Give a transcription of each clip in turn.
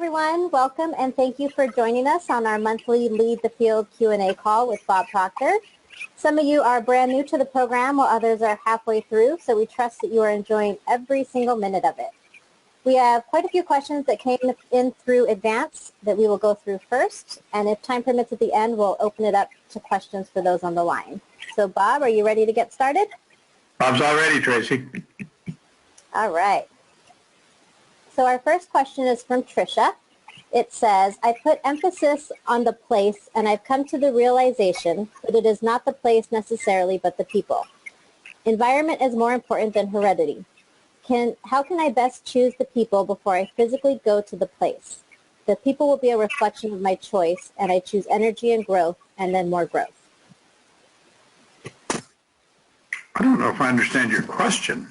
everyone. Welcome and thank you for joining us on our monthly Lead the Field Q&A call with Bob Proctor. Some of you are brand new to the program while others are halfway through, so we trust that you are enjoying every single minute of it. We have quite a few questions that came in through advance that we will go through first, and if time permits at the end, we'll open it up to questions for those on the line. So Bob, are you ready to get started? Bob's all ready, Tracy. All right. So our first question is from Tricia. It says, I put emphasis on the place and I've come to the realization that it is not the place necessarily, but the people. Environment is more important than heredity. How can I best choose the people before I physically go to the place? The people will be a reflection of my choice, and I choose energy and growth and then more growth. I don't know if I understand your question.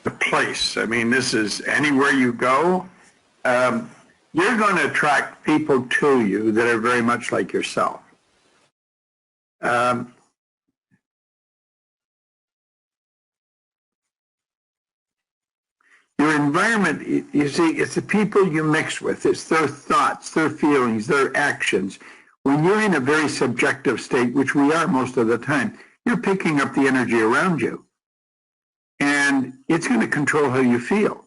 The place, I mean, this is anywhere you go, you're going to attract people to you that are very much like yourself. Your environment, you see, it's the people you mix with. It's their thoughts, their feelings, their actions. When you're in a very subjective state, which we are most of the time, you're picking up the energy around you. And it's going to control how you feel.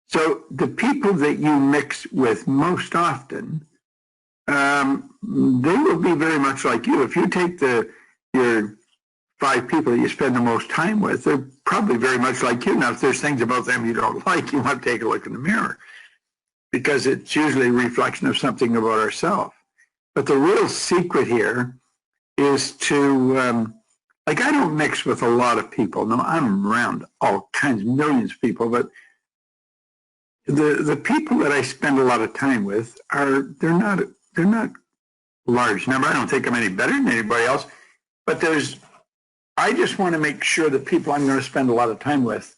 So the people that you mix with most often, they will be very much like you. If you take your 5 people that you spend the most time with, they're probably very much like you. Now, if there's things about them you don't like, you want to take a look in the mirror, because it's usually a reflection of something about ourselves. But the real secret here is to, like, I don't mix with a lot of people. No, I'm around all kinds, millions of people, but the people that I spend a lot of time with they're not large number. I don't think I'm any better than anybody else, but I just want to make sure that people I'm going to spend a lot of time with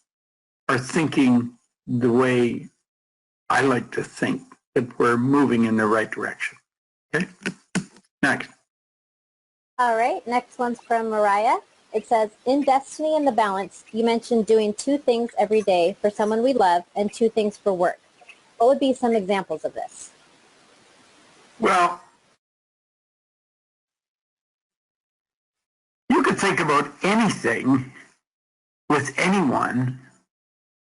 are thinking the way I like to think, that we're moving in the right direction. Okay? Next. All right, next one's from Mariah. It says, in Destiny and the Balance, you mentioned doing 2 things every day for someone we love and 2 things for work. What would be some examples of this? Well, you could think about anything with anyone.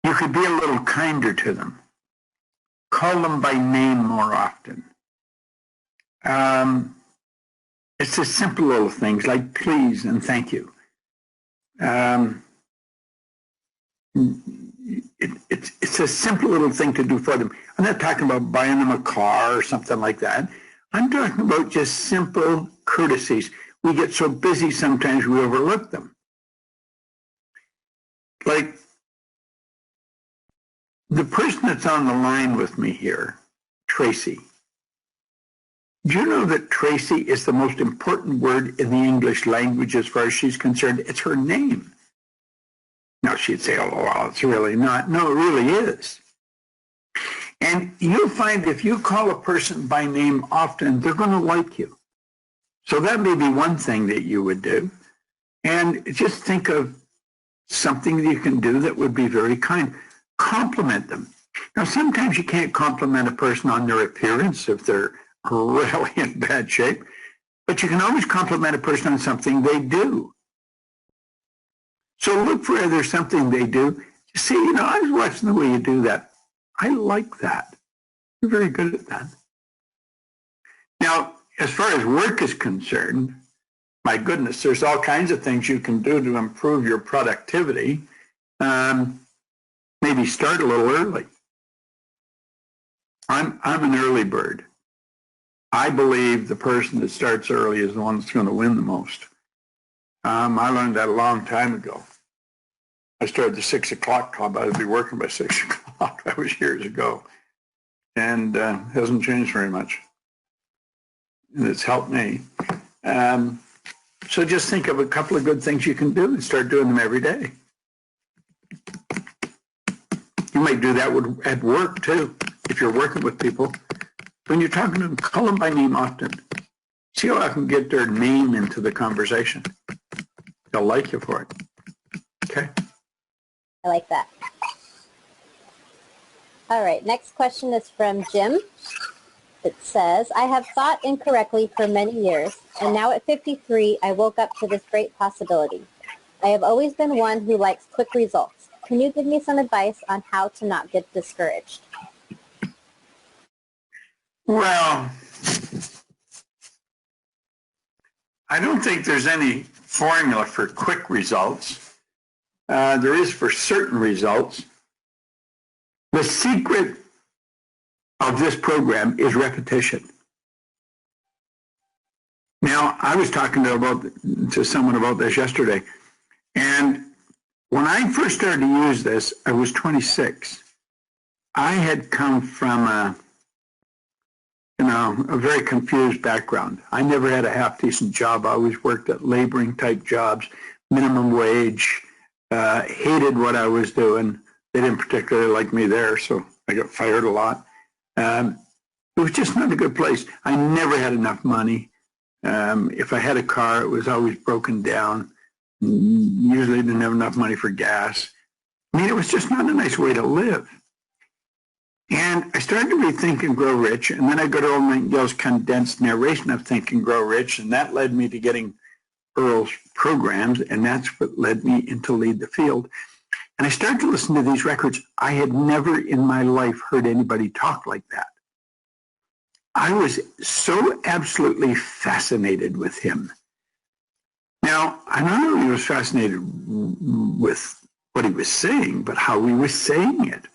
You could be a little kinder to them. Call them by name more often. It's the simple little things like please and thank you. It's a simple little thing to do for them. I'm not talking about buying them a car or something like that. I'm talking about just simple courtesies. We get so busy sometimes we overlook them. Like the person that's on the line with me here, Tracy. Do you know that Tracy is the most important word in the English language as far as she's concerned? It's her name. Now she'd say, oh, well, it's really not. No, it really is. And you'll find if you call a person by name often, they're going to like you. So that may be one thing that you would do. And just think of something that you can do that would be very kind. Compliment them. Now, sometimes you can't compliment a person on their appearance if they're really in bad shape, but you can always compliment a person on something they do. So look for there's something they do. See, I was watching the way you do that. I like that. You're very good at that. Now, as far as work is concerned, my goodness, there's all kinds of things you can do to improve your productivity. Maybe start a little early. I'm an early bird. I believe the person that starts early is the one that's going to win the most. I learned that a long time ago. I started the 6 o'clock club. I'd be working by 6 o'clock. That was years ago. And hasn't changed very much. And it's helped me. So just think of a couple of good things you can do and start doing them every day. You might do that at work too, if you're working with people. When you're talking to them, call them by name often. See how I can get their name into the conversation. They'll like you for it. Okay? I like that. All right, next question is from Jim. It says, I have thought incorrectly for many years, and now at 53, I woke up to this great possibility. I have always been one who likes quick results. Can you give me some advice on how to not get discouraged? Well, I don't think there's any formula for quick results. There is for certain results. The secret of this program is repetition. Now, I was talking to someone about this yesterday, and when I first started to use this, I was 26. I had come from a very confused background. I never had a half-decent job. I always worked at laboring type jobs, minimum wage, hated what I was doing. They didn't particularly like me there, so I got fired a lot. It was just not a good place. I never had enough money. If I had a car, it was always broken down. Usually didn't have enough money for gas. I mean, it was just not a nice way to live. And I started to read Think and Grow Rich, and then I got Earl Nightingale's condensed narration of Think and Grow Rich, and that led me to getting Earl's programs, and that's what led me into Lead the Field. And I started to listen to these records. I had never in my life heard anybody talk like that. I was so absolutely fascinated with him. Now, I not only was fascinated with what he was saying, but how he was saying it.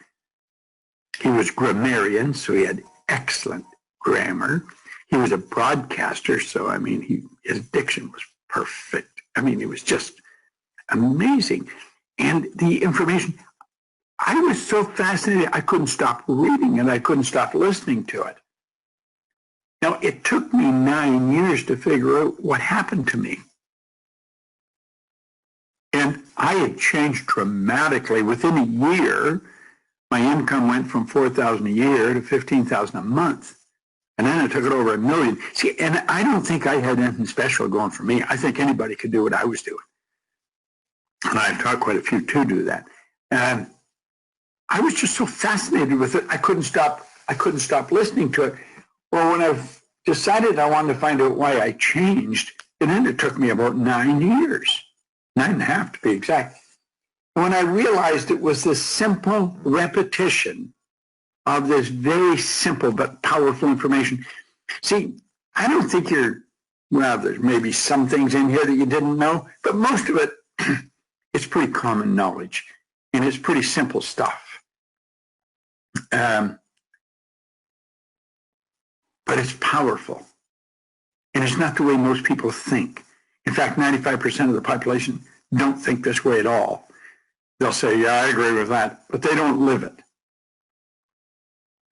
He was grammarian, so he had excellent grammar. He was a broadcaster, so, I mean, his diction was perfect. I mean, it was just amazing. And the information, I was so fascinated, I couldn't stop reading and I couldn't stop listening to it. Now, it took me 9 years to figure out what happened to me. And I had changed dramatically. Within a year, my income went from $4,000 a year to $15,000 a month. And then it took it over $1 million. See, and I don't think I had anything special going for me. I think anybody could do what I was doing. And I've taught quite a few to do that. And I was just so fascinated with it, I couldn't stop listening to it. Well, when I've decided I wanted to find out why I changed, and then it took me about 9 years, 9.5 to be exact. When I realized it was this simple repetition of this very simple but powerful information. See, I don't think well, there's maybe some things in here that you didn't know, but most of it, it's pretty common knowledge, and it's pretty simple stuff. But it's powerful, and it's not the way most people think. In fact, 95% of the population don't think this way at all. They'll say, yeah, I agree with that, but they don't live it.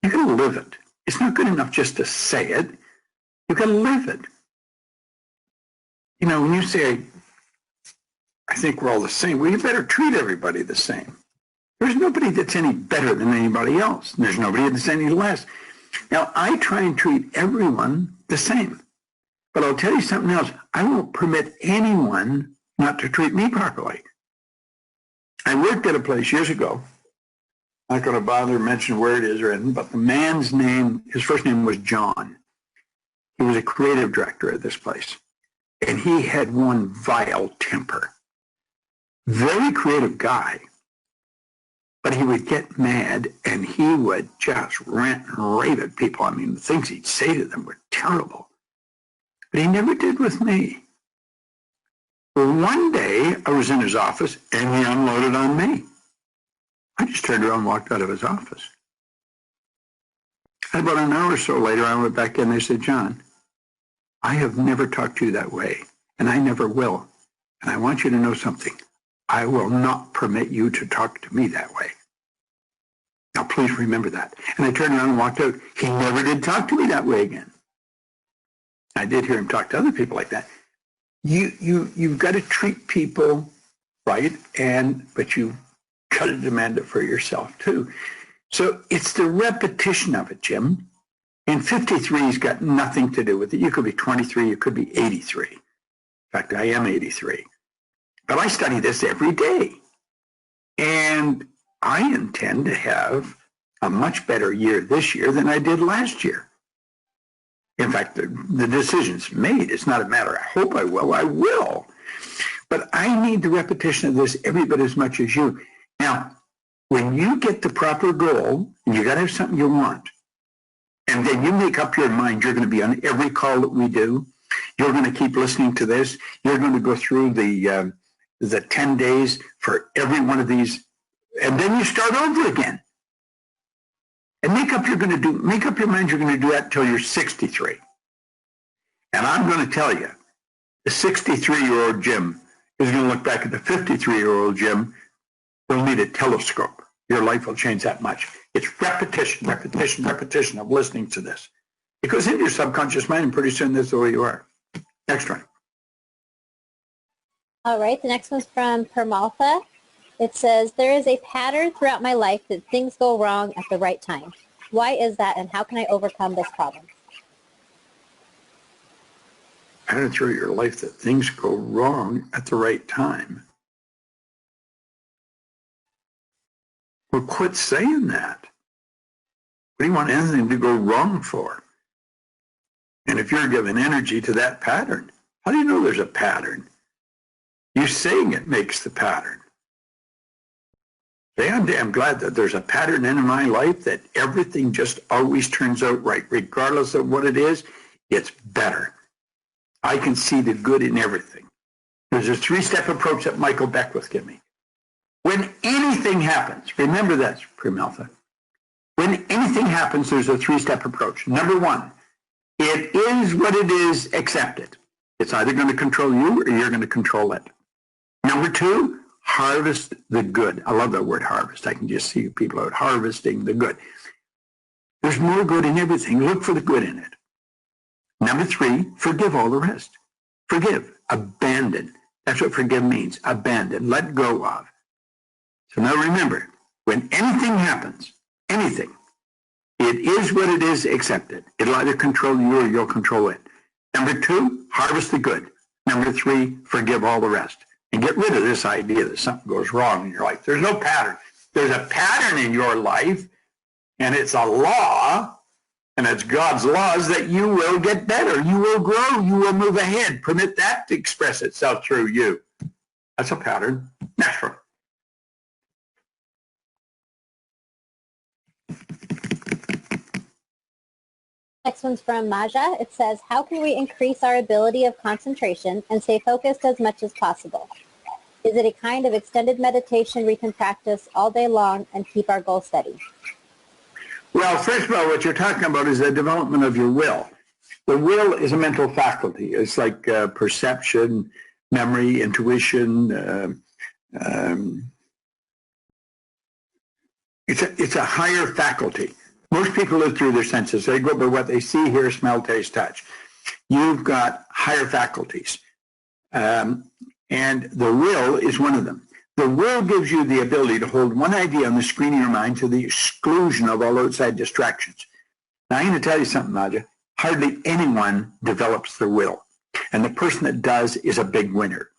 You got to live it. It's not good enough just to say it. You got to live it. You know, when you say, I think we're all the same, well, you better treat everybody the same. There's nobody that's any better than anybody else. There's nobody that's any less. Now, I try and treat everyone the same. But I'll tell you something else. I won't permit anyone not to treat me properly. I worked at a place years ago. I'm not going to bother to mention where it is or anything, but the man's name, his first name was John. He was a creative director at this place. And he had one vile temper. Very creative guy. But he would get mad and he would just rant and rave at people. I mean, the things he'd say to them were terrible. But he never did with me. Well, one day I was in his office and he unloaded on me. I just turned around and walked out of his office. And about an hour or so later, I went back in and I said, John, I have never talked to you that way, and I never will. And I want you to know something. I will not permit you to talk to me that way. Now, please remember that. And I turned around and walked out. He never did talk to me that way again. I did hear him talk to other people like that. You've got to treat people right, but you've got to demand it for yourself too. So it's the repetition of it, Jim. And 53's got nothing to do with it. You could be 23, you could be 83. In fact, I am 83. But I study this every day. And I intend to have a much better year this year than I did last year. In fact, the decision's made. It's not a matter, I hope I will. But I need the repetition of this every bit as much as you. Now, when you get the proper goal, and you got to have something you want, and then you make up your mind, you're going to be on every call that we do. You're going to keep listening to this. You're going to go through the 10 days for every one of these, and then you start over again. And make up your mind you're going to do that until you're 63. And I'm going to tell you, the 63-year-old Jim is going to look back at the 53-year-old Jim. He'll need a telescope. Your life will change that much. It's repetition of listening to this. It goes into your subconscious mind, and pretty soon that's the way you are. Next one. All right, the next one's from Permaltha. It says, there is a pattern throughout my life that things go wrong at the right time. Why is that, and how can I overcome this problem? Pattern through your life that things go wrong at the right time. Well, quit saying that. What do you want anything to go wrong for? And if you're giving energy to that pattern, how do you know there's a pattern? You saying it makes the pattern. I'm damn glad that there's a pattern in my life that everything just always turns out right. Regardless of what it is, it's better. I can see the good in everything. There's a 3-step approach that Michael Beckwith gave me. When anything happens, remember this, Primaltha. When anything happens, there's a 3-step approach. Number 1, it is what it is, accept it. It's either going to control you or you're going to control it. Number 2, harvest the good. I love that word harvest. I can just see people out harvesting the good. There's more good in everything. Look for the good in it. Number 3, forgive all the rest. Forgive, abandon. That's what forgive means, abandon, let go of. So now remember, when anything happens, anything, it is what it is, accept it. It'll either control you or you'll control it. Number 2, harvest the good. Number 3, forgive all the rest. And get rid of this idea that something goes wrong in your life. There's no pattern. There's a pattern in your life, and it's a law, and it's God's laws that you will get better. You will grow. You will move ahead. Permit that to express itself through you. That's a pattern. Next one. Next one's from Maja. It says, how can we increase our ability of concentration and stay focused as much as possible? Is it a kind of extended meditation we can practice all day long and keep our goal steady? Well, first of all, what you're talking about is the development of your will. The will is a mental faculty. It's like perception, memory, intuition. It's a higher faculty. Most people live through their senses. They go by what they see, hear, smell, taste, touch. You've got higher faculties. And the will is one of them. The will gives you the ability to hold one idea on the screen of your mind to the exclusion of all outside distractions. Now, I'm going to tell you something, Nadia. Hardly anyone develops their will. And the person that does is a big winner.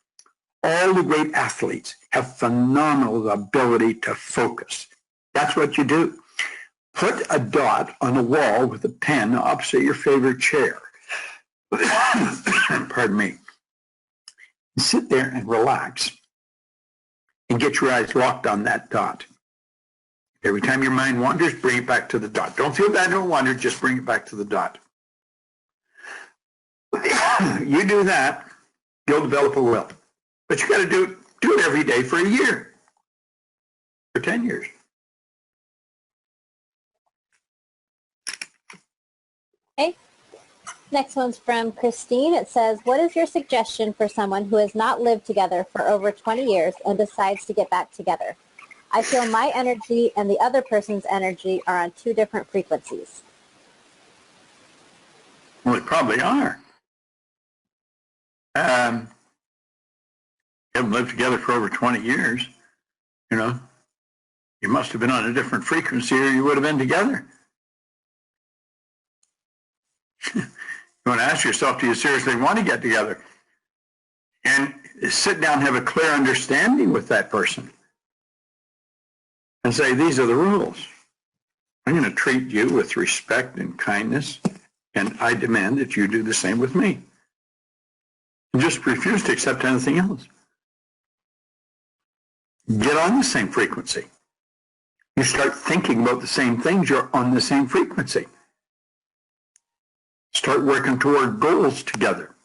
All the great athletes have phenomenal ability to focus. That's what you do. Put a dot on a wall with a pen opposite your favorite chair. Pardon me. Sit there and relax and get your eyes locked on that dot. Every time your mind wanders, bring it back to the dot. Don't feel bad, don't wander, just bring it back to the dot. You do that, you'll develop a will. But you got to do it every day for a year, for 10 years. Okay. Next one's from Christine. It says, what is your suggestion for someone who has not lived together for over 20 years and decides to get back together? I feel my energy and the other person's energy are on 2 different frequencies. Well, they probably are. You haven't lived together for over 20 years, you know. You must have been on a different frequency or you would have been together. You want to ask yourself, do you seriously want to get together? And sit down and have a clear understanding with that person. and say, these are the rules. I'm going to treat you with respect and kindness, and I demand that you do the same with me. And just refuse to accept anything else. Get on the same frequency. You start thinking about the same things, you're on the same frequency. Start working toward goals together.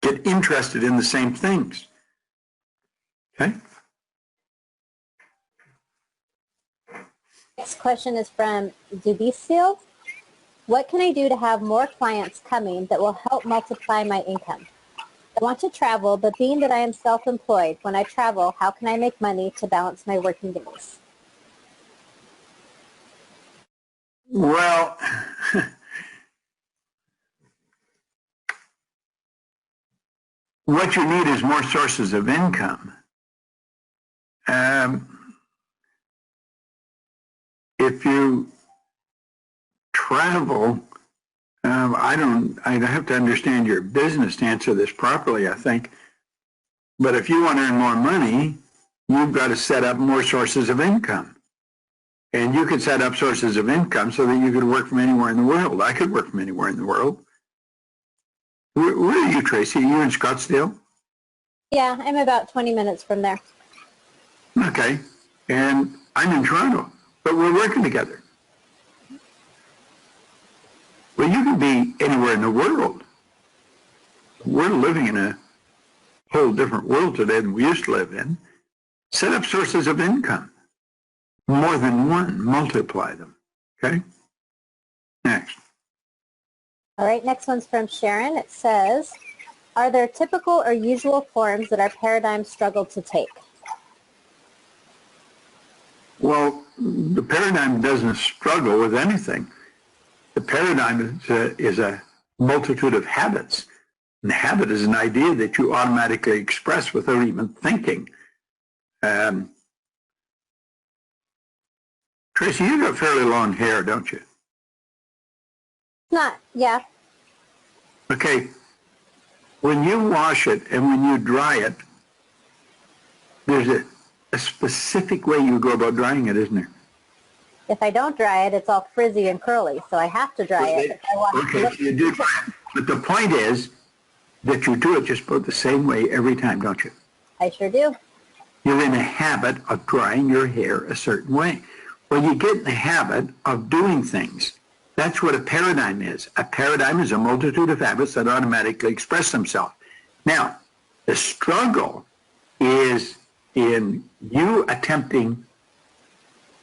Get interested in the same things. Okay? Next question is from Dubisil. What can I do to have more clients coming that will help multiply my income? I want to travel, but being that I am self-employed, when I travel, how can I make money to balance my working days? Well, what you need is more sources of income. If you travel, I have to understand your business to answer this properly, I think. But if you want to earn more money, you've got to set up more sources of income. And you could set up sources of income so that you could work from anywhere in the world. I could work from anywhere in the world. Where are you, Tracy? Are you in Scottsdale? Yeah, I'm about 20 minutes from there. Okay. And I'm in Toronto, but we're working together. Well, you can be anywhere in the world. We're living in a whole different world today than we used to live in. Set up sources of income. More than one, multiply them. Okay? Next. All right, next one's from Sharon. It says, are there typical or usual forms that our paradigms struggle to take? Well, the paradigm doesn't struggle with anything. The paradigm is a multitude of habits. And the habit is an idea that you automatically express without even thinking. Tracy, you got fairly long hair, don't you? Not, yeah. Okay. When you wash it and when you dry it, there's a specific way you go about drying it, isn't there? If I don't dry it, it's all frizzy and curly, so I have to dry it. If I want Okay, so you do dry it. But the point is that you do it just about the same way every time, don't you? I sure do. You're in a habit of drying your hair a certain way. Well, you get in the habit of doing things. That's what a paradigm is. A paradigm is a multitude of habits that automatically express themselves. Now, the struggle is in you attempting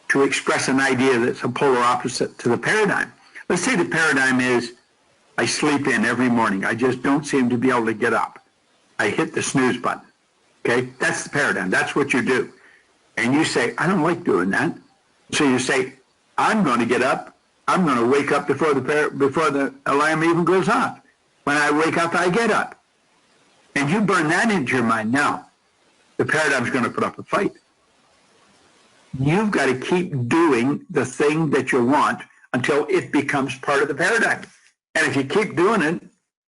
to express an idea that's a polar opposite to the paradigm. Let's say the paradigm is, I sleep in every morning. I just don't seem to be able to get up. I hit the snooze button. Okay? That's the paradigm. That's what you do. And you say, I don't like doing that. So you say, I'm going to get up. I'm going to wake up before the alarm even goes off. When I wake up, I get up. And you burn that into your mind. Now, the paradigm's going to put up a fight. You've got to keep doing the thing that you want until it becomes part of the paradigm. And if you keep doing it,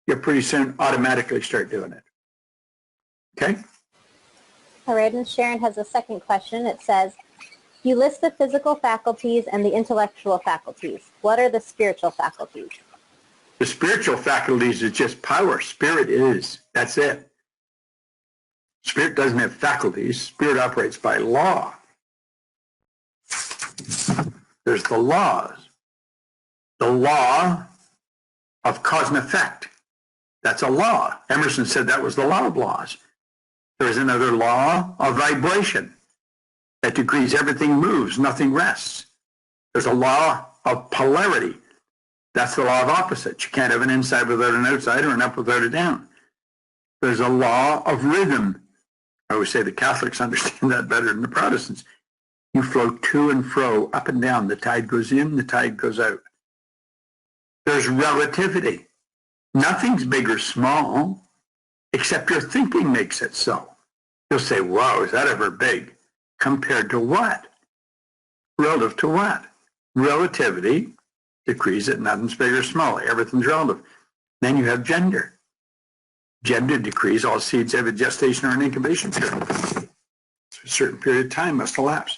you'll pretty soon automatically start doing it. Okay? All right, and Sharon has a second question. It says, you list the physical faculties and the intellectual faculties. What are the spiritual faculties? The spiritual faculties is just power. Spirit is. That's it. Spirit doesn't have faculties. Spirit operates by law. There's the laws. The law of cause and effect. That's a law. Emerson said that was the law of laws. There's another law of vibration that decrees everything moves, nothing rests. There's a law of polarity. That's the law of opposites. You can't have an inside without an outside or an up without a down. There's a law of rhythm. I always say the Catholics understand that better than the Protestants. You flow to and fro, up and down. The tide goes in, the tide goes out. There's relativity. Nothing's big or small, except your thinking makes it so. You'll say, wow, is that ever big? Compared to what? Relative to what? Relativity decrees that nothing's big or small. Everything's relative. Then you have gender. Gender decrees all seeds have a gestation or an incubation period. A certain period of time must elapse.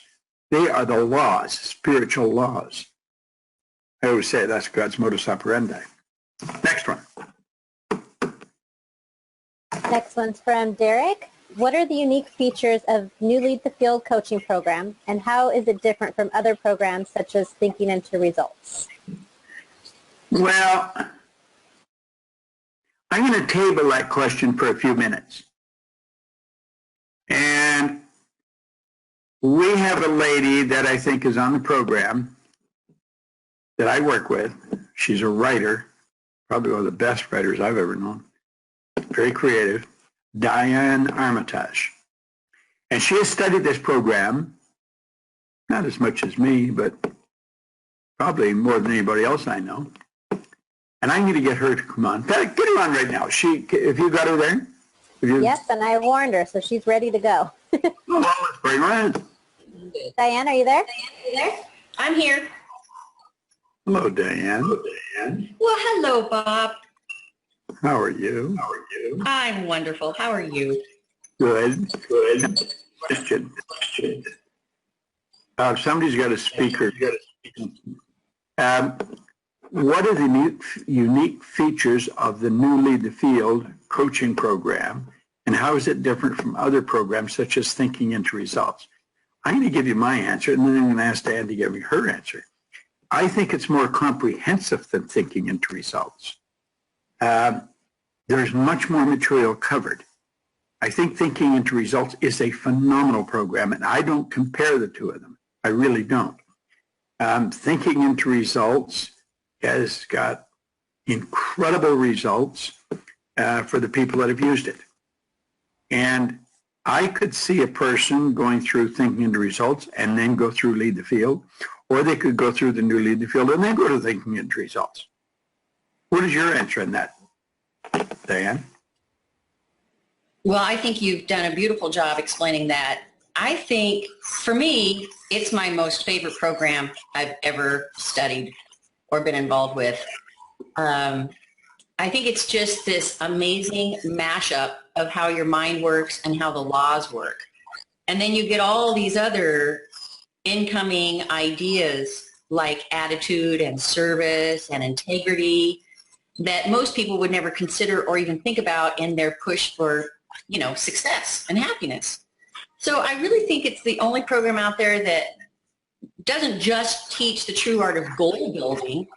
They are the laws, spiritual laws. I always say that's God's modus operandi. Next one. Next one's from Derek. What are the unique features of New Lead the Field coaching program, and how is it different from other programs such as Thinking into Results? Well, I'm going to table that question for a few minutes. And we have a lady that I think is on the program that I work with. She's a writer, probably one of the best writers I've ever known. Very creative, Diane Armitage. And she has studied this program, not as much as me, but probably more than anybody else I know. And I'm going to get her to come on. Get her on right now. If you got her there? Yes, and I warned her, so she's ready to go. Well, let's bring her in. Diane, are you there? I'm here. Hello, Diane. Well, hello, Bob. How are you? I'm wonderful. How are you? Good. Question. Somebody's got a speaker. What are the unique features of the New Lead the Field coaching program, and how is it different from other programs such as Thinking into Results? I'm going to give you my answer, and then I'm going to ask Diane to give me her answer. I think it's more comprehensive than Thinking into Results. There's much more material covered. I think Thinking into Results is a phenomenal program, and I don't compare the two of them. I really don't. Thinking into Results has got incredible results for the people that have used it. And I could see a person going through Thinking into Results and then go through Lead the Field, or they could go through the New Lead the Field and then go to Thinking into Results. What is your answer on that, Diane? Well, I think you've done a beautiful job explaining that. I think, for me, it's my most favorite program I've ever studied or been involved with. I think it's just this amazing mashup of how your mind works and how the laws work. And then you get all these other incoming ideas like attitude and service and integrity that most people would never consider or even think about in their push for, success and happiness. So I really think it's the only program out there that doesn't just teach the true art of goal building,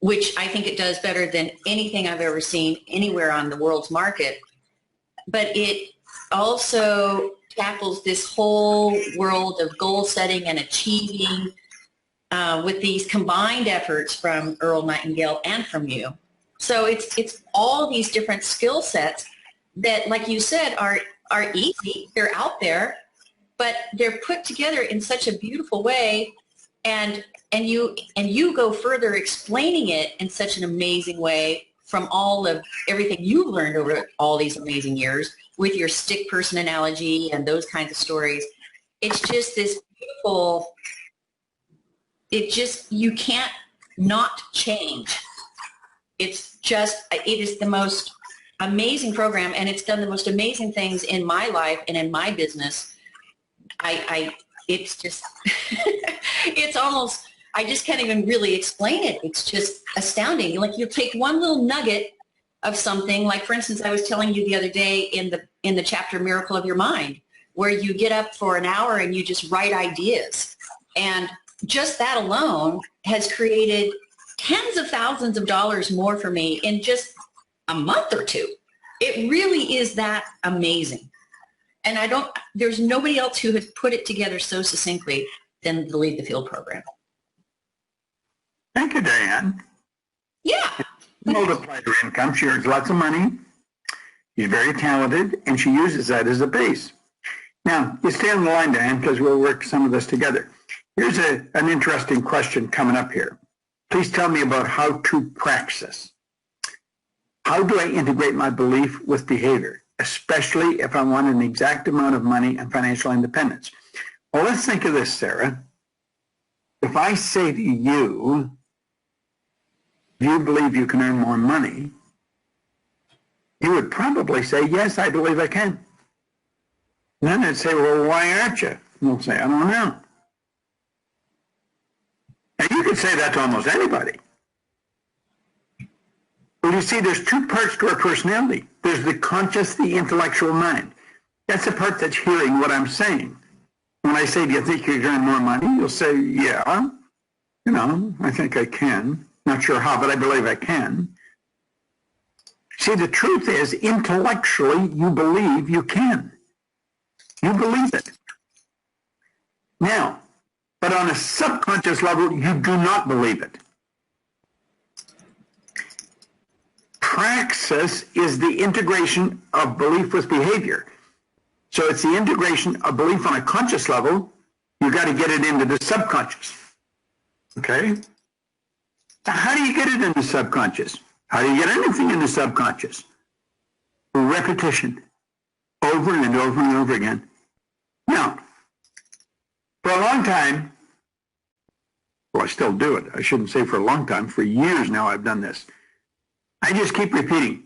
which I think it does better than anything I've ever seen anywhere on the world's market, but it also tackles this whole world of goal setting and achieving with these combined efforts from Earl Nightingale and from you. So it's all these different skill sets that, like you said, are easy. They're out there, but they're put together in such a beautiful way, and you go further explaining it in such an amazing way from all of everything you've learned over all these amazing years with your stick person analogy and those kinds of stories. It's just this beautiful, you can't not change. It is the most amazing program, and it's done the most amazing things in my life and in my business. It's just, it's almost, I just can't even really explain it. It's just astounding. Like, you take one little nugget of something, like, for instance, I was telling you the other day in the chapter Miracle of Your Mind, where you get up for an hour and you just write ideas. And just that alone has created tens of thousands of dollars more for me in just a month or two. It really is that amazing. And there's nobody else who has put it together so succinctly than the Lead the Field program. Thank you, Diane. Yeah. Multiplied her income. She earns lots of money. She's very talented, and she uses that as a base. Now, you stay on the line, Diane, because we'll work some of this together. Here's an interesting question coming up here. Please tell me about how to praxis. How do I integrate my belief with behavior, especially if I want an exact amount of money and financial independence? Well, let's think of this, Sarah. If I say to you, do you believe you can earn more money? You would probably say, yes, I believe I can. And then I'd say, well, why aren't you? And they'll say, I don't know. And you could say that to almost anybody. Well, you see, there's two parts to our personality. There's the conscious, the intellectual mind. That's the part that's hearing what I'm saying. When I say, do you think you can earn more money? You'll say, yeah, I think I can. Not sure how, but I believe I can. See, the truth is, intellectually, you believe you can. You believe it. Now, but on a subconscious level, you do not believe it. Praxis is the integration of belief with behavior. So it's the integration of belief on a conscious level. You got to get it into the subconscious. Okay? Now, how do you get it in the subconscious? How do you get anything in the subconscious? Repetition. Over and over and over again. Now, for a long time, well, I still do it. I shouldn't say for a long time. For years now, I've done this. I just keep repeating.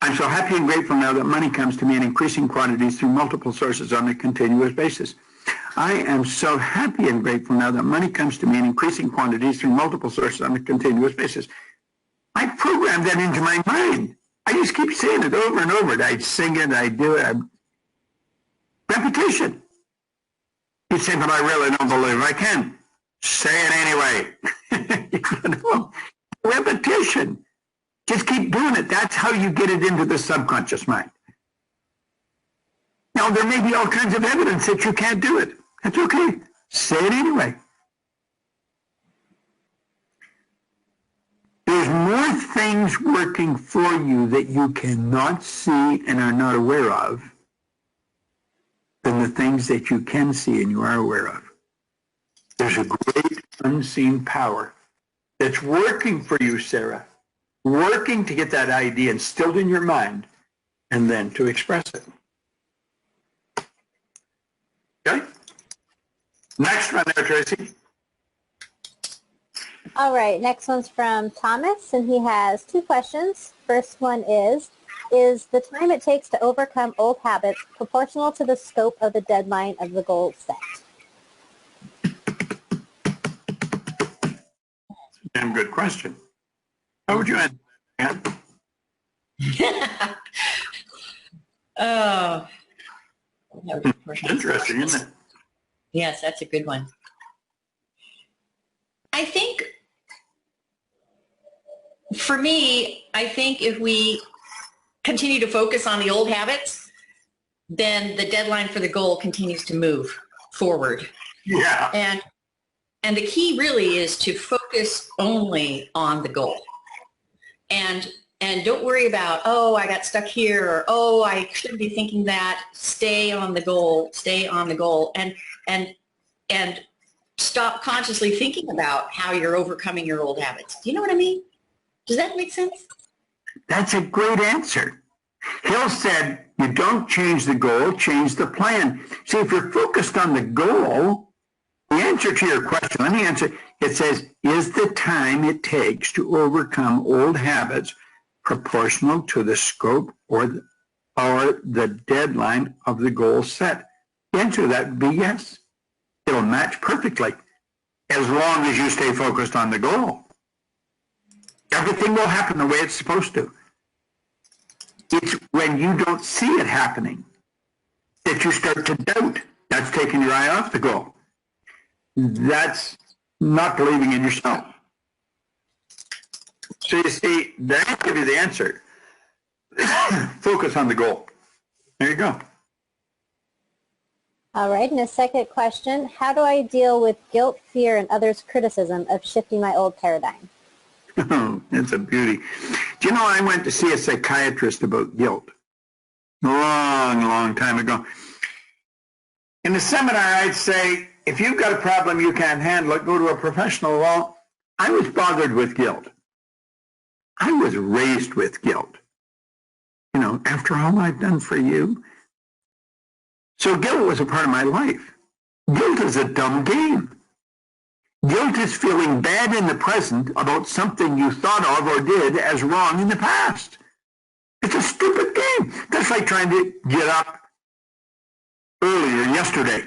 I'm so happy and grateful now that money comes to me in increasing quantities through multiple sources on a continuous basis. I am so happy and grateful now that money comes to me in increasing quantities through multiple sources on a continuous basis. I programmed that into my mind. I just keep saying it over and over. I sing it, I do it. Repetition. You say, but I really don't believe I can. Say it anyway. Repetition. Just keep doing it. That's how you get it into the subconscious mind. Now, there may be all kinds of evidence that you can't do it. That's okay. Say it anyway. There's more things working for you that you cannot see and are not aware of than the things that you can see and you are aware of. There's a great unseen power that's working for you, Sarah, working to get that idea instilled in your mind and then to express it. Okay? Next one there, Tracy. All right, next one's from Thomas, and he has two questions. First one is the time it takes to overcome old habits proportional to the scope of the deadline of the goal set? Damn good question. How would you answer that? Oh, Interesting, isn't it? yes, that's a good one. I think, for me, I think if we continue to focus on the old habits, then the deadline for the goal continues to move forward. Yeah. And the key really is to focus only on the goal. And don't worry about, oh, I got stuck here, or oh, I shouldn't be thinking that. Stay on the goal, and stop consciously thinking about how you're overcoming your old habits. Do you know what I mean? Does that make sense? That's a great answer. Hill said, you don't change the goal, change the plan. See, if you're focused on the goal, the answer to your question, let me answer. It says, is the time it takes to overcome old habits proportional to the scope or the deadline of the goal set? The answer to that would be yes. It'll match perfectly as long as you stay focused on the goal. Everything will happen the way it's supposed to. It's when you don't see it happening that you start to doubt. That's taking your eye off the goal. That's not believing in yourself. So you see, that gives you the answer. Focus on the goal. There you go. All right, and a second question, how do I deal with guilt, fear, and others' criticism of shifting my old paradigm? Oh, that's a beauty. Do you know, I went to see a psychiatrist about guilt long time ago. In the seminar, I'd say, if you've got a problem you can't handle it, go to a professional. Well, I was bothered with guilt. I was raised with guilt. You know, after all I've done for you. So guilt was a part of my life. Guilt is a dumb game. Guilt is feeling bad in the present about something you thought of or did as wrong in the past. It's a stupid game. That's like trying to get up earlier yesterday.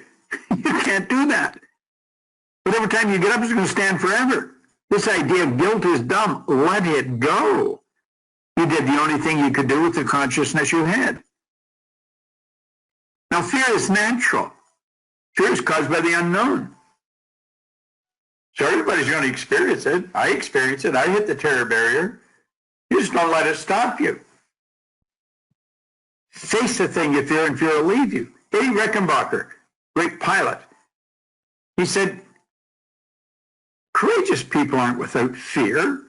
You can't do that. But every time you get up, it's going to stand forever. This idea of guilt is dumb. Let it go. You did the only thing you could do with the consciousness you had. Now, fear is natural. Fear is caused by the unknown. So everybody's going to experience it. I experience it. I hit the terror barrier. You just don't let it stop you. Face the thing you fear and fear will leave you. Eddie Rickenbacker, great pilot, he said, courageous people aren't without fear.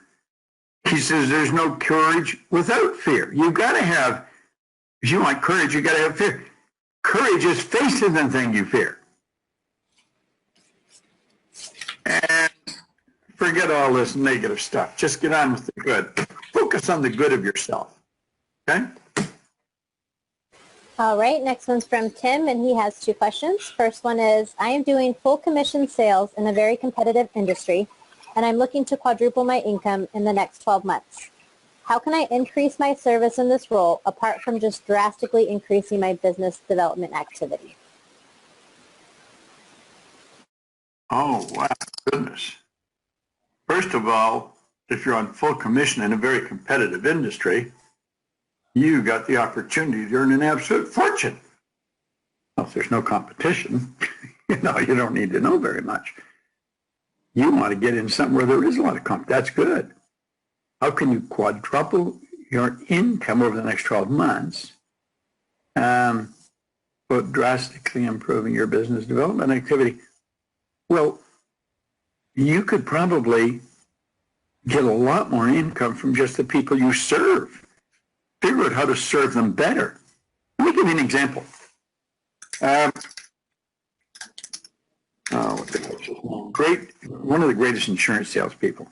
He says there's no courage without fear. You've got to have, if you want courage, you've got to have fear. Courage is facing the thing you fear. And forget all this negative stuff. Just get on with the good. Focus on the good of yourself. Okay? All right, next one's from Tim, and he has 2 questions. First one is, I am doing full commission sales in a very competitive industry, and I'm looking to quadruple my income in the next 12 months. How can I increase my service in this role apart from just drastically increasing my business development activity? Oh, wow, goodness. First of all, if you're on full commission in a very competitive industry, you got the opportunity to earn an absolute fortune. Well, if there's no competition, you don't need to know very much. You want to get in something where there is a lot of competition. That's good. How can you quadruple your income over the next 12 months, but drastically improving your business development activity? Well, you could probably get a lot more income from just the people you serve. Figure out how to serve them better. Let me give you an example. One of the greatest insurance salespeople.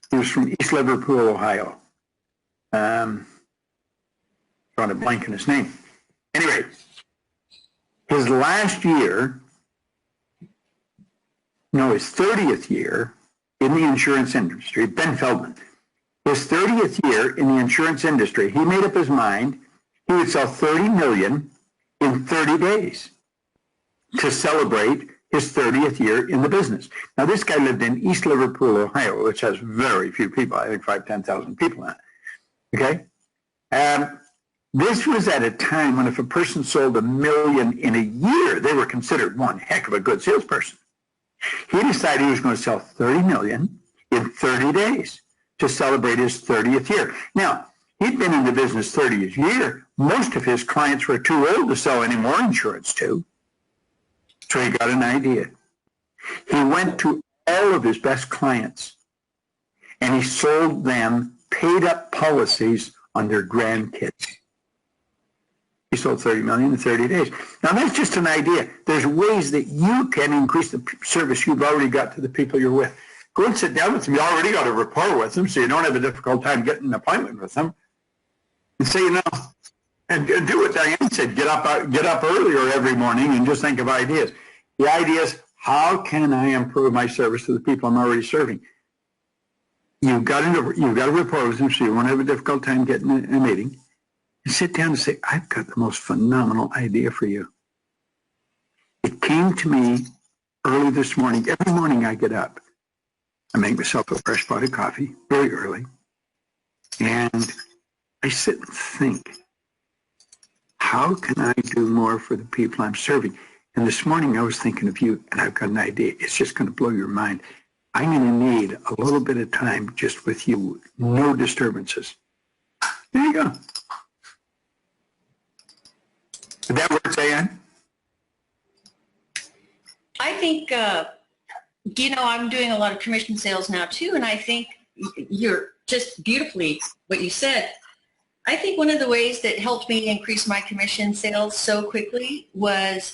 He was from East Liverpool, Ohio. Trying to blank on his name. Anyway, his 30th year in the insurance industry, Ben Feldman, his 30th year in the insurance industry, he made up his mind he would sell 30 million in 30 days to celebrate his 30th year in the business. Now, this guy lived in East Liverpool, Ohio, which has very few people, I think 10,000 people in it. Okay? This was at a time when if a person sold $1 million in a year, they were considered one heck of a good salesperson. He decided he was going to sell 30 million in 30 days to celebrate his 30th year. Now, he'd been in the business 30th year. Most of his clients were too old to sell any more insurance to. So he got an idea. He went to all of his best clients and he sold them paid up policies on their grandkids. He sold 30 million in 30 days. Now, that's just an idea. There's ways that you can increase the service you've already got to the people you're with. Go and sit down with them. You already got a rapport with them, so you don't have a difficult time getting an appointment with them. And say, and do what Diane said, get up earlier every morning and just think of ideas. The idea is, how can I improve my service to the people I'm already serving? You've got a rapport with them, so you won't have a difficult time getting a meeting. And sit down and say, I've got the most phenomenal idea for you. It came to me early this morning. Every morning I get up. I make myself a fresh pot of coffee very early. And I sit and think, how can I do more for the people I'm serving? And this morning I was thinking of you, and I've got an idea. It's just going to blow your mind. I'm going to need a little bit of time just with you. No disturbances. There you go. Did that work, Diane? I think, I'm doing a lot of commission sales now too, and I think you're just beautifully what you said. I think one of the ways that helped me increase my commission sales so quickly was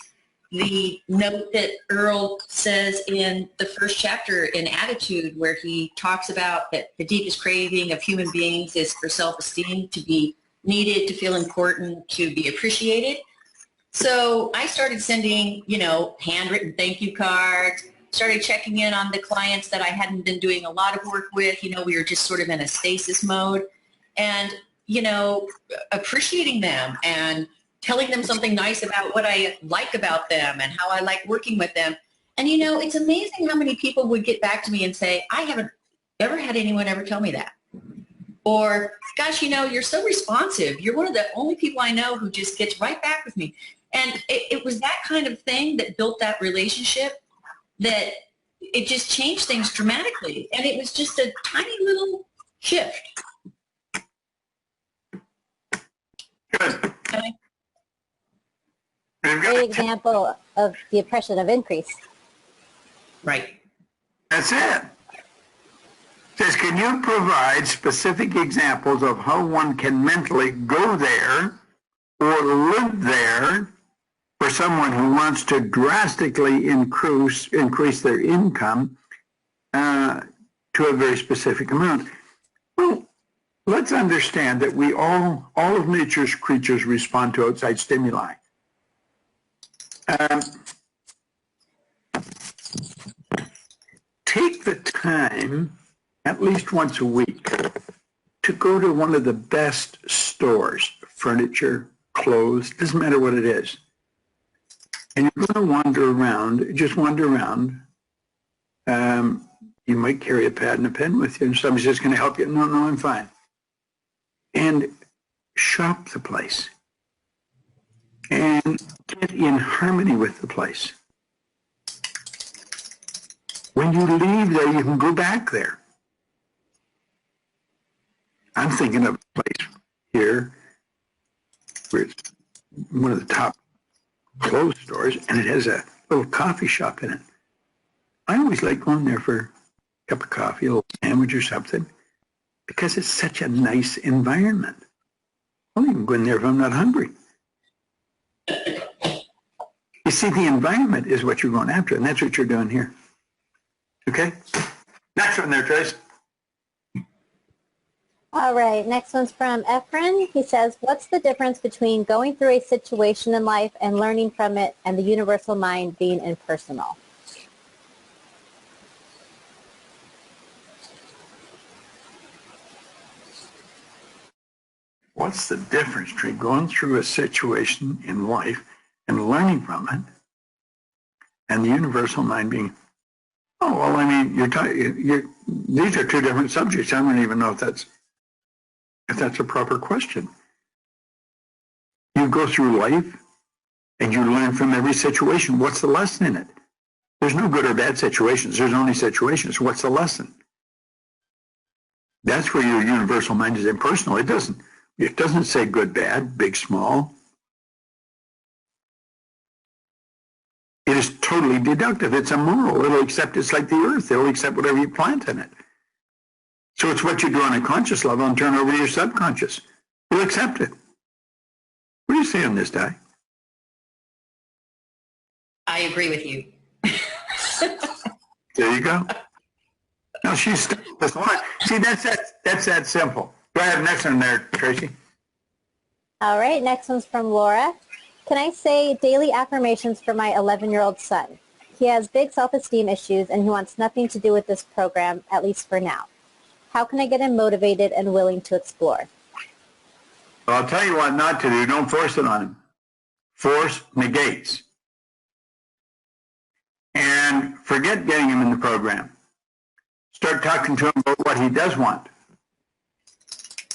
the note that Earl says in the first chapter in Attitude, where he talks about that the deepest craving of human beings is for self-esteem, to be needed, to feel important, to be appreciated. So I started sending, handwritten thank you cards, started checking in on the clients that I hadn't been doing a lot of work with. We were just sort of in a stasis mode, and, appreciating them and telling them something nice about what I like about them and how I like working with them. And you know, it's amazing how many people would get back to me and say, I haven't ever had anyone ever tell me that. Or, gosh, you know, you're so responsive. You're one of the only people I know who just gets right back with me. And it was that kind of thing that built that relationship, that it just changed things dramatically. And it was just a tiny little shift. Good. Great example of the impression of increase. Right. That's it. Says, can you provide specific examples of how one can mentally go there or live there for someone who wants to drastically increase their income to a very specific amount? Well, let's understand that we all of nature's creatures respond to outside stimuli. Take the time, at least once a week, to go to one of the best stores, furniture, clothes, doesn't matter what it is. And you're going to wander around, just wander around. You might carry a pad and a pen with you, and somebody's just going to help you. No, I'm fine. And shop the place. And get in harmony with the place. When you leave there, you can go back there. I'm thinking of a place here where it's one of the top clothes stores, and it has a little coffee shop in it. I always like going there for a cup of coffee, a little sandwich or something, because it's such a nice environment. I'll even go in there if I'm not hungry. You see, the environment is what you're going after, and that's what you're doing here. Okay? Next one there, Trace. All right, next one's from Efren. He says, what's the difference between going through a situation in life and learning from it and the universal mind being impersonal? What's the difference between going through a situation in life and learning from it and the universal mind being, oh, well, I mean, these are two different subjects. I don't even know if that's a proper question. You go through life and you learn from every situation. What's the lesson in it? There's no good or bad situations. There's only situations. What's the lesson? That's where your universal mind is impersonal. It doesn't say good, bad, big, small. It is totally deductive. It's immoral. It'll accept, it's like the earth. It'll accept whatever you plant in it. So it's what you do on a conscious level and turn over to your subconscious. You'll accept it. What do you say on this, Di? I agree with you. There you go. No, she's this one. See, that's that simple. Go ahead, next one there, Tracy. All right, next one's from Laura. Can I say daily affirmations for my 11-year-old son? He has big self-esteem issues and he wants nothing to do with this program, at least for now. How can I get him motivated and willing to explore? Well, I'll tell you what not to do. Don't force it on him. Force negates. And forget getting him in the program. Start talking to him about what he does want.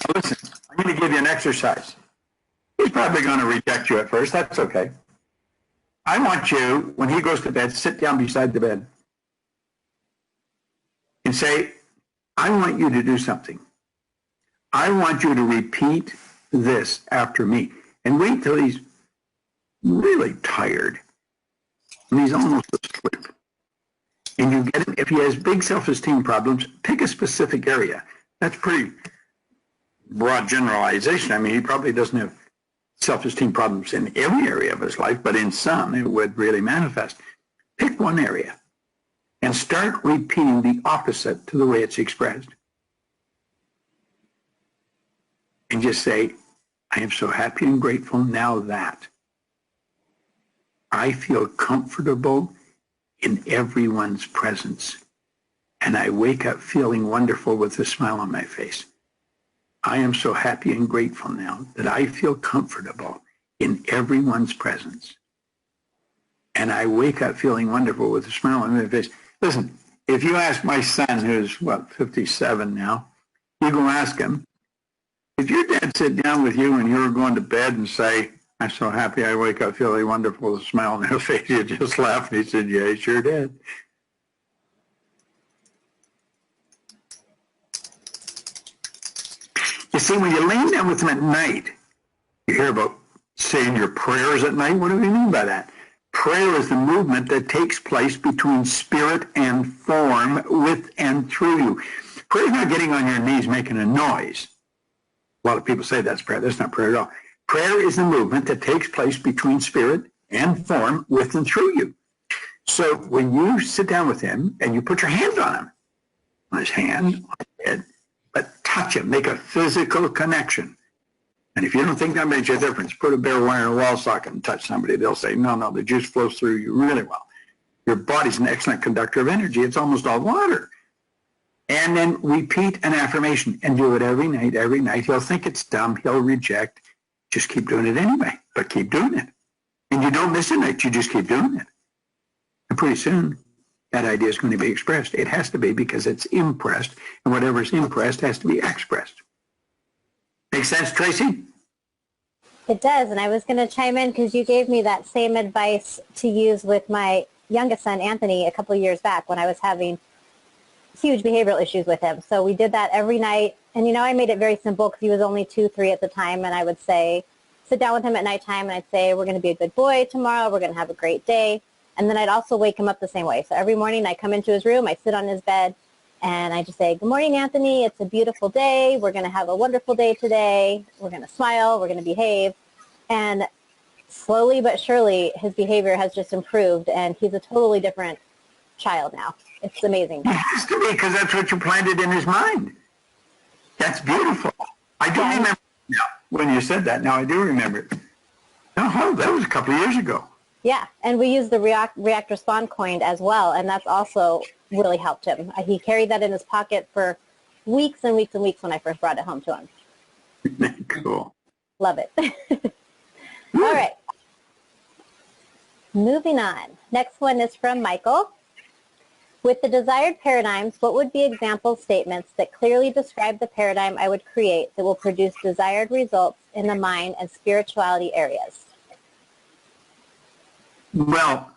Now listen, I'm going to give you an exercise. He's probably going to reject you at first. That's okay. I want you, when he goes to bed, sit down beside the bed and say, I want you to do something. I want you to repeat this after me. And wait till he's really tired and he's almost asleep. And you get him, if he has big self-esteem problems, pick a specific area. That's pretty broad generalization. I mean, he probably doesn't have self-esteem problems in every area of his life, but in some it would really manifest. Pick one area and start repeating the opposite to the way it's expressed. And just say, I am so happy and grateful now that I feel comfortable in everyone's presence. And I wake up feeling wonderful with a smile on my face. I am so happy and grateful now that I feel comfortable in everyone's presence. and I wake up feeling wonderful with a smile on my face. Listen, if you ask my son, who's, 57 now, you go ask him, if your dad sit down with you and you were going to bed and say, I'm so happy I wake up feeling wonderful with a smile on your face, you just laugh. And he said, yeah, he sure did. You see, when you lay down with them at night, you hear about saying your prayers at night. What do we mean by that? Prayer is the movement that takes place between spirit and form, with and through you. Prayer is not getting on your knees making a noise. A lot of people say that's prayer. That's not prayer at all. Prayer is the movement that takes place between spirit and form, with and through you. So when you sit down with him and you put your hand on him, on his hand, on his head, but touch him, make a physical connection. And if you don't think that makes a difference, put a bare wire in a wall socket and touch somebody. They'll say, no, the juice flows through you really well. Your body's an excellent conductor of energy. It's almost all water. And then repeat an affirmation and do it every night, every night. He'll think it's dumb. He'll reject. Just keep doing it anyway, but keep doing it. And you don't miss a night. You just keep doing it. And pretty soon, that idea is going to be expressed. It has to be, because it's impressed, and whatever's impressed has to be expressed. Make sense, Tracy? It does, and I was going to chime in because you gave me that same advice to use with my youngest son, Anthony, a couple of years back when I was having huge behavioral issues with him. So we did that every night, and I made it very simple because he was only 2, 3 at the time, and I would say, sit down with him at nighttime, and I'd say, we're going to be a good boy tomorrow, we're going to have a great day. And then I'd also wake him up the same way. So every morning I come into his room, I sit on his bed, and I just say, good morning, Anthony. It's a beautiful day. We're going to have a wonderful day today. We're going to smile. We're going to behave. And slowly but surely, his behavior has just improved, and he's a totally different child now. It's amazing. It has to be, because that's what you planted in his mind. That's beautiful. I do remember now when you said that. Now I do remember it. Oh, that was a couple of years ago. Yeah, and we use the React Respond coin as well, and that's also really helped him. He carried that in his pocket for weeks and weeks and weeks when I first brought it home to him. Cool. Love it. All right. Moving on. Next one is from Michael. With the desired paradigms, what would be example statements that clearly describe the paradigm I would create that will produce desired results in the mind and spirituality areas? Well,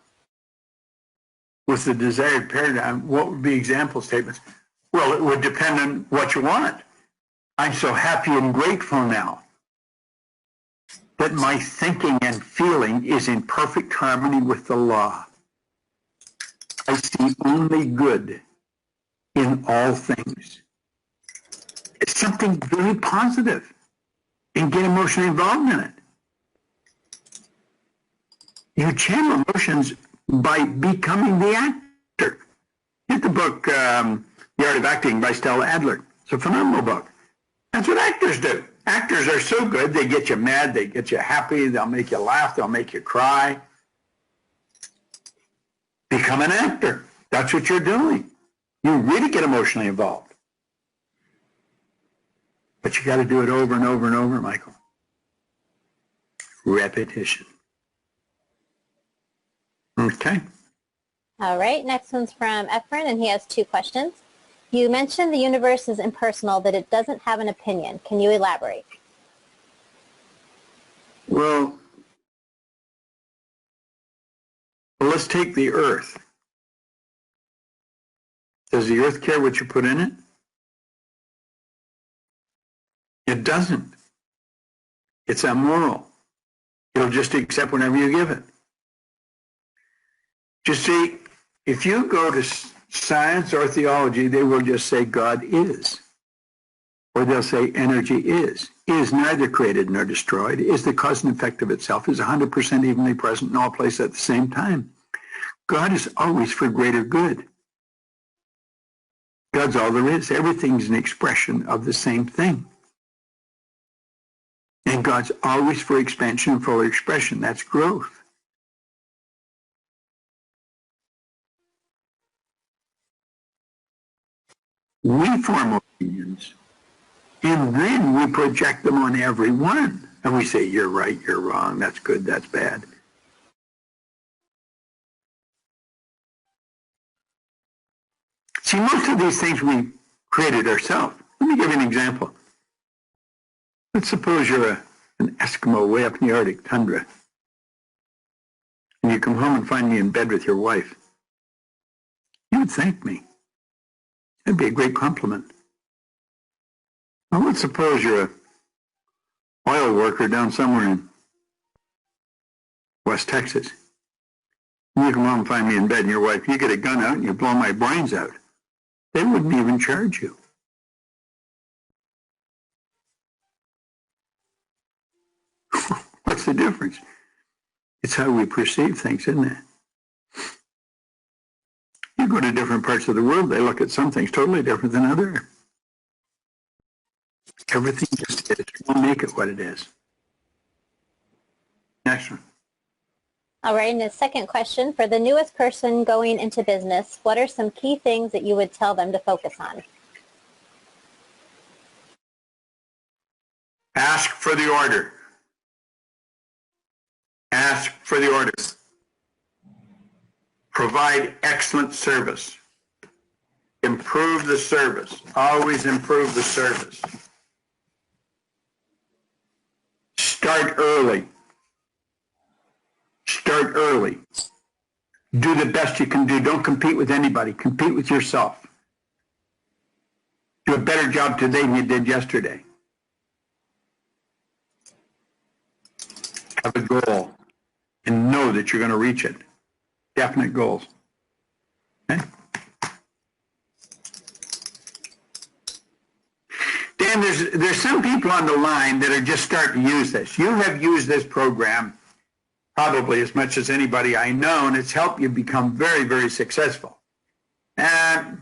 with the desired paradigm, what would be example statements? Well, it would depend on what you want. I'm so happy and grateful now that my thinking and feeling is in perfect harmony with the law. I see only good in all things. It's something very positive, and get emotionally involved in it. You channel emotions by becoming the actor. Get the book, The Art of Acting by Stella Adler. It's a phenomenal book. That's what actors do. Actors are so good, they get you mad, they get you happy, they'll make you laugh, they'll make you cry. Become an actor. That's what you're doing. You really get emotionally involved. But you got to do it over and over and over, Michael. Repetition. Okay. All right, next one's from Efren, and he has 2 questions. You mentioned the universe is impersonal, that it doesn't have an opinion. Can you elaborate? Well, let's take the earth. Does the earth care what you put in it? It doesn't. It's immoral. It'll just accept whenever you give it. You see, if you go to science or theology, they will just say God is. Or they'll say energy is. Is neither created nor destroyed, is the cause and effect of itself, is 100% evenly present in all places at the same time. God is always for greater good. God's all there is. Everything's an expression of the same thing. And God's always for expansion and fuller expression. That's growth. We form opinions, and then we project them on everyone. And we say, you're right, you're wrong, that's good, that's bad. See, most of these things we created ourselves. Let me give you an example. Let's suppose you're an Eskimo way up in the Arctic tundra, and you come home and find me in bed with your wife. You would thank me. That'd be a great compliment. Now, let's suppose you're an oil worker down somewhere in West Texas. You come home and find me in bed and your wife, you get a gun out and you blow my brains out. They wouldn't even charge you. What's the difference? It's how we perceive things, isn't it? You go to different parts of the world, they look at some things totally different than others. Everything just is. We'll make it what it is. Next one. All right, and the second question, for the newest person going into business, what are some key things that you would tell them to focus on? Ask for the order. Ask for the order. Provide excellent service. Improve the service. Always improve the service. Start early. Start early. Do the best you can do. Don't compete with anybody. Compete with yourself. Do a better job today than you did yesterday. Have a goal and know that you're going to reach it. Definite goals. Okay? Dan, there's some people on the line that are just starting to use this. You have used this program probably as much as anybody I know, and it's helped you become very, very successful. For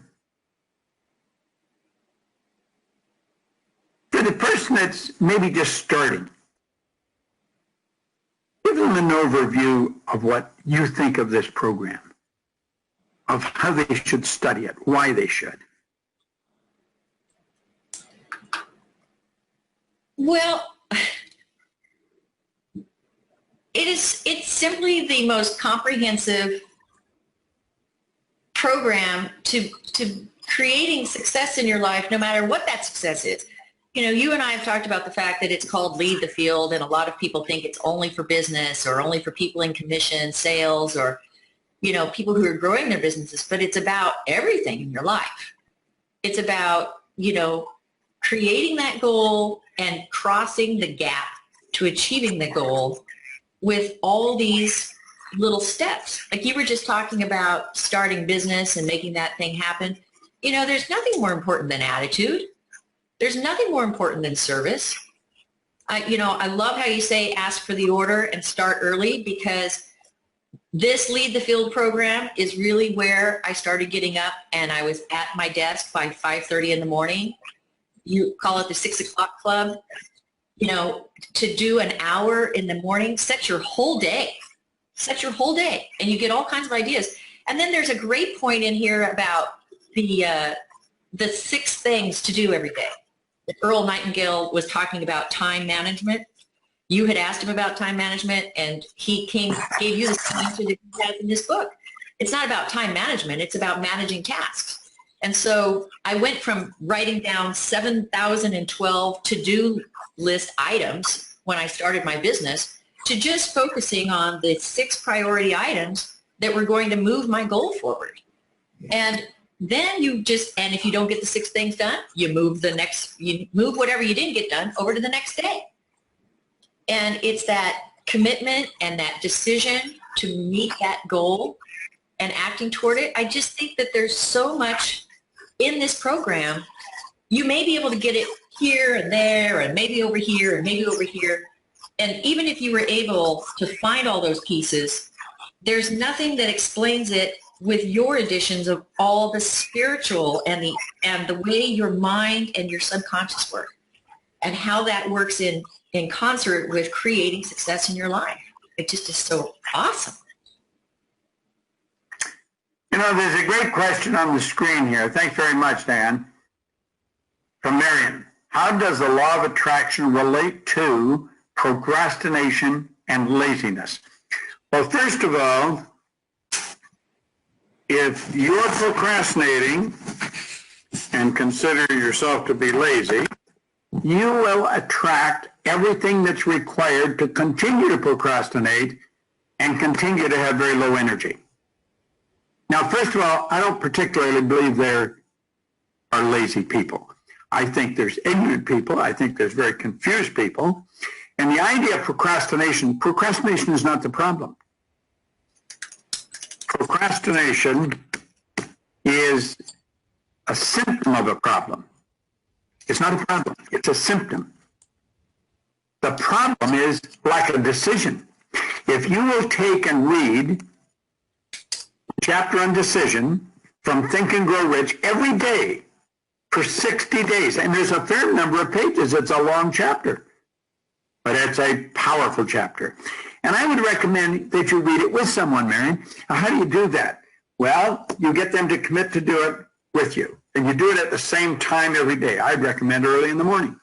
the person that's maybe just starting, give them an overview of what you think of this program, of how they should study it, why they should. Well, it's simply the most comprehensive program to creating success in your life, no matter what that success is. You know, you and I have talked about the fact that it's called Lead the Field, and a lot of people think it's only for business or only for people in commission, sales, or, you know, people who are growing their businesses, but it's about everything in your life. It's about, you know, creating that goal and crossing the gap to achieving the goal with all these little steps. Like you were just talking about starting business and making that thing happen. You know, there's nothing more important than attitude. There's nothing more important than service. You know, I love how you say ask for the order and start early, because this Lead the Field program is really where I started getting up, and I was at my desk by 5:30 in the morning. You call it the 6 o'clock club. You know, to do an hour in the morning, set your whole day. Set your whole day, and you get all kinds of ideas. And then there's a great point in here about the 6 things to do every day. Earl Nightingale was talking about time management. You had asked him about time management, and he gave you the same answer that he has in his book. It's not about time management. It's about managing tasks. And so I went from writing down 7,012 to-do list items when I started my business to just focusing on the 6 priority items that were going to move my goal forward. And then and if you don't get the 6 things done, you move whatever you didn't get done over to the next day. And it's that commitment and that decision to meet that goal and acting toward it. I just think that there's so much in this program. You may be able to get it here and there and maybe over here and maybe over here. And even if you were able to find all those pieces, there's nothing that explains it with your additions of all the spiritual and the way your mind and your subconscious work, and how that works in concert with creating success in your life. It just is so awesome. You know, there's a great question on the screen here. Thanks very much, Dan. From Marion. How does the law of attraction relate to procrastination and laziness? Well, first of all, if you're procrastinating and consider yourself to be lazy, you will attract everything that's required to continue to procrastinate and continue to have very low energy. Now, first of all, I don't particularly believe there are lazy people. I think there's ignorant people. I think there's very confused people. And the idea of procrastination is not the problem. Procrastination is a symptom of a problem. It's not a problem. It's a symptom. The problem is lack of decision. If you will take and read chapter on decision from Think and Grow Rich every day for 60 days, and there's a fair number of pages, it's a long chapter, but it's a powerful chapter. And I would recommend that you read it with someone, Marion. Now, how do you do that? Well, you get them to commit to do it with you, and you do it at the same time every day. I'd recommend early in the morning.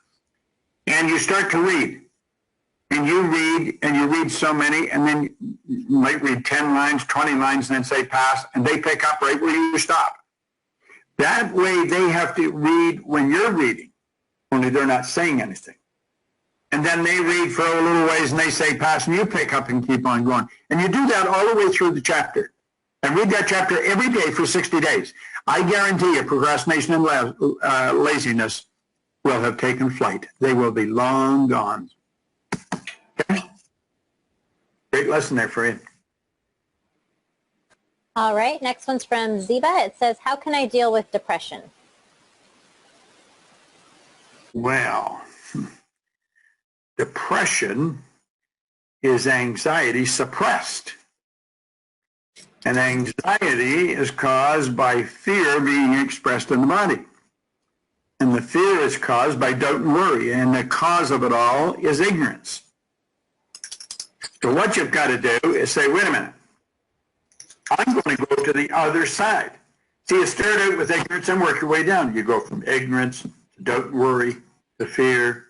And you start to read. And you read so many, and then you might read 10 lines, 20 lines, and then say pass, and they pick up right where you stop. That way they have to read when you're reading, only they're not saying anything. And then they read for a little ways, and they say pass, and you pick up and keep on going. And you do that all the way through the chapter. And read that chapter every day for 60 days. I guarantee you procrastination and laziness will have taken flight. They will be long gone. Okay? Great lesson there for you. All right, next one's from Ziba. It says, how can I deal with depression? Well, depression is anxiety suppressed. And anxiety is caused by fear being expressed in the body. And the fear is caused by doubt and worry. And the cause of it all is ignorance. So what you've got to do is say, wait a minute. I'm going to go to the other side. See, you start out with ignorance and work your way down. You go from ignorance to doubt and worry to fear,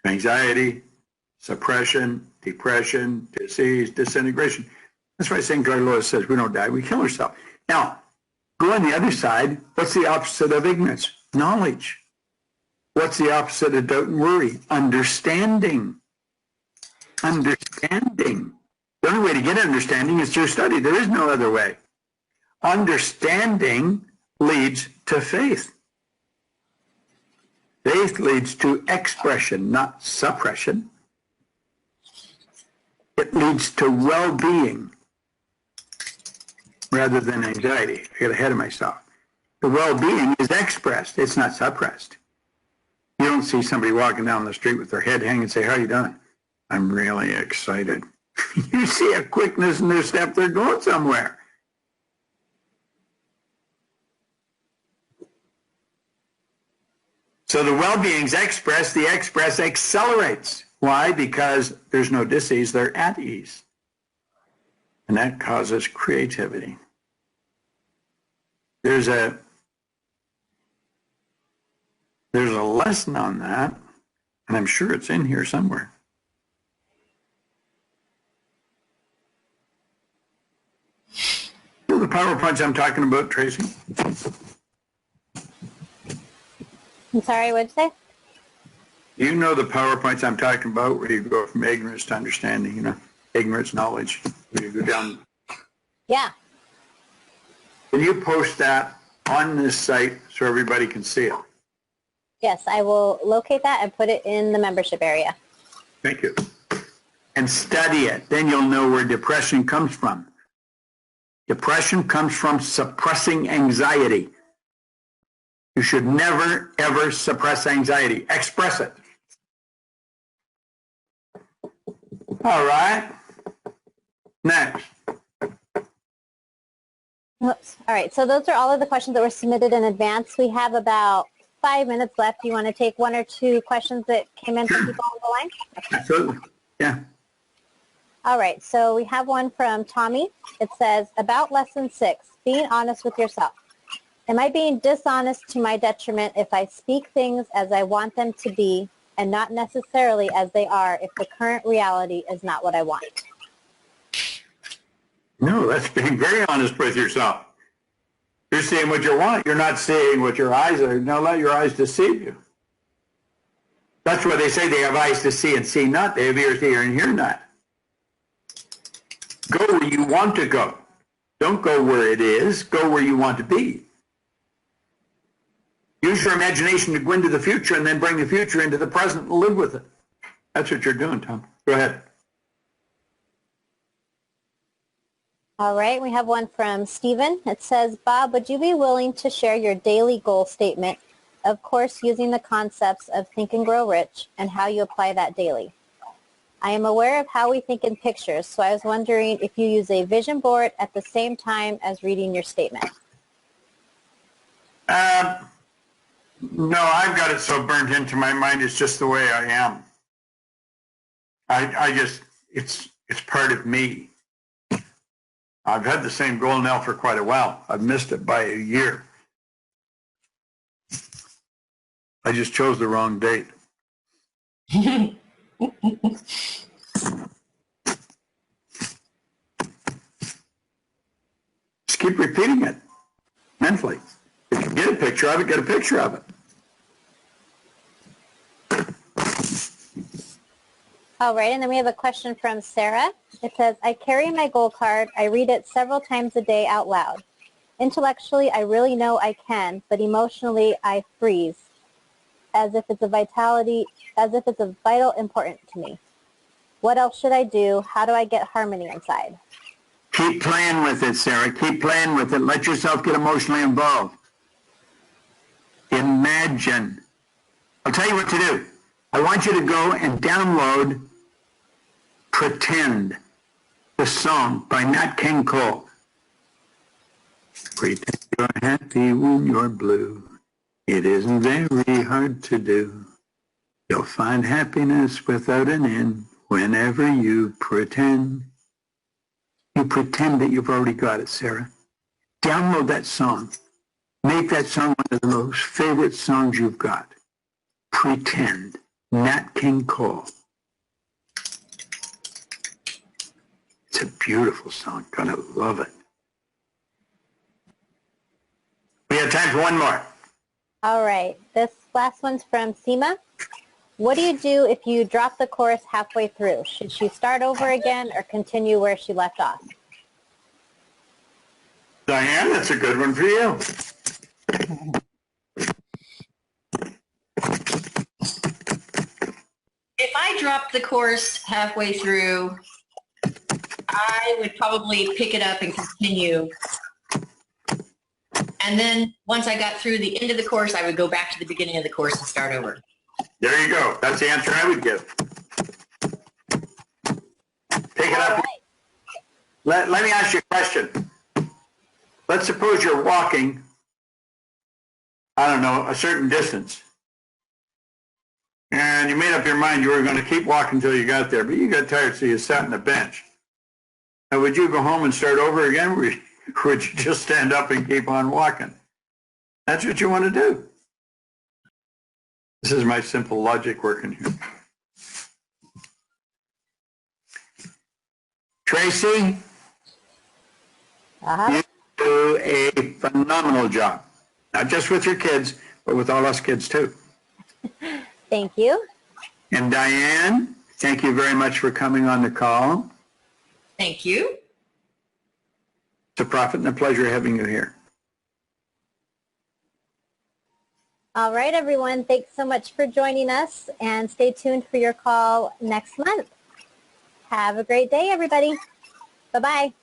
to anxiety, suppression, depression, disease, disintegration. That's why St. John Lewis says we don't die, we kill ourselves. Now, go on the other side. What's the opposite of ignorance? Knowledge. What's the opposite of doubt and worry? Understanding. Understanding. The only way to get understanding is through study. There is no other way. Understanding leads to faith. Faith leads to expression, not suppression. It leads to well-being rather than anxiety. I got ahead of myself. The well-being is expressed. It's not suppressed. You don't see somebody walking down the street with their head hanging and say, how are you doing? I'm really excited. You see a quickness in their step. They're going somewhere. So the well-being is expressed. The express accelerates. Why? Because there's no dis-ease. They're at ease. And that causes creativity. There's a lesson on that, and I'm sure it's in here somewhere. You know the PowerPoints I'm talking about, Tracy? I'm sorry, what'd you say? You know the PowerPoints I'm talking about where you go from ignorance to understanding, you know, ignorance, knowledge, where you go down. Yeah. Can you post that on this site so everybody can see it? Yes, I will locate that and put it in the membership area. Thank you. And study it. Then you'll know where depression comes from. Depression comes from suppressing anxiety. You should never, ever suppress anxiety. Express it. All right. Next. Oops. All right, so those are all of the questions that were submitted in advance. We have about 5 minutes left. Do you want to take one or two questions that came in from people on the line? Okay. Absolutely. Yeah. All right, so we have one from Tommy. It says, about lesson 6, being honest with yourself. Am I being dishonest to my detriment if I speak things as I want them to be and not necessarily as they are if the current reality is not what I want? No, that's being very honest with yourself. You're seeing what you want. You're not seeing what your eyes are. Now let your eyes deceive you. That's why they say they have eyes to see and see not. They have ears to hear and hear not. Go where you want to go. Don't go where it is. Go where you want to be. Use your imagination to go into the future and then bring the future into the present and live with it. That's what you're doing, Tom. Go ahead. All right, we have one from Stephen. It says, Bob, would you be willing to share your daily goal statement, of course using the concepts of Think and Grow Rich and how you apply that daily? I am aware of how we think in pictures, so I was wondering if you use a vision board at the same time as reading your statement. No, I've got it so burnt into my mind, it's just the way I am. I just, it's part of me. I've had the same goal now for quite a while. I've missed it by a year. I just chose the wrong date. Just keep repeating it mentally. If you get a picture of it, get a picture of it. All right, and then we have a question from Sarah. It says, I carry my goal card. I read it several times a day out loud. Intellectually, I really know I can, but emotionally, I freeze, as if it's a vital important to me. What else should I do? How do I get harmony inside? Keep playing with it, Sarah. Keep playing with it. Let yourself get emotionally involved. Imagine. I'll tell you what to do. I want you to go and download Pretend, the song by Nat King Cole. Pretend you're happy when you're blue. It isn't very hard to do. You'll find happiness without an end whenever you pretend. You pretend that you've already got it, Sarah. Download that song. Make that song one of the most favorite songs you've got. Pretend. Nat King Cole. It's a beautiful song. Gonna love it. We have time for one more. All right, this last one's from Seema. What do you do if you drop the course halfway through? Should she start over again or continue where she left off? Diane, that's a good one for you. If I dropped the course halfway through, I would probably pick it up and continue. And then once I got through the end of the course, I would go back to the beginning of the course and start over. There you go. That's the answer I would give. Pick it up. Let me ask you a question. Let's suppose you're walking, I don't know, a certain distance. And you made up your mind you were going to keep walking until you got there, but you got tired, so you sat on the bench. Now, would you go home and start over again, or would you just stand up and keep on walking? That's what you want to do. This is my simple logic working here. Tracy, you do a phenomenal job. Not just with your kids, but with all us kids too. Thank you. And Diane, thank you very much for coming on the call. Thank you. It's a profit and a pleasure having you here. All right, everyone. Thanks so much for joining us, and stay tuned for your call next month. Have a great day, everybody. Bye-bye.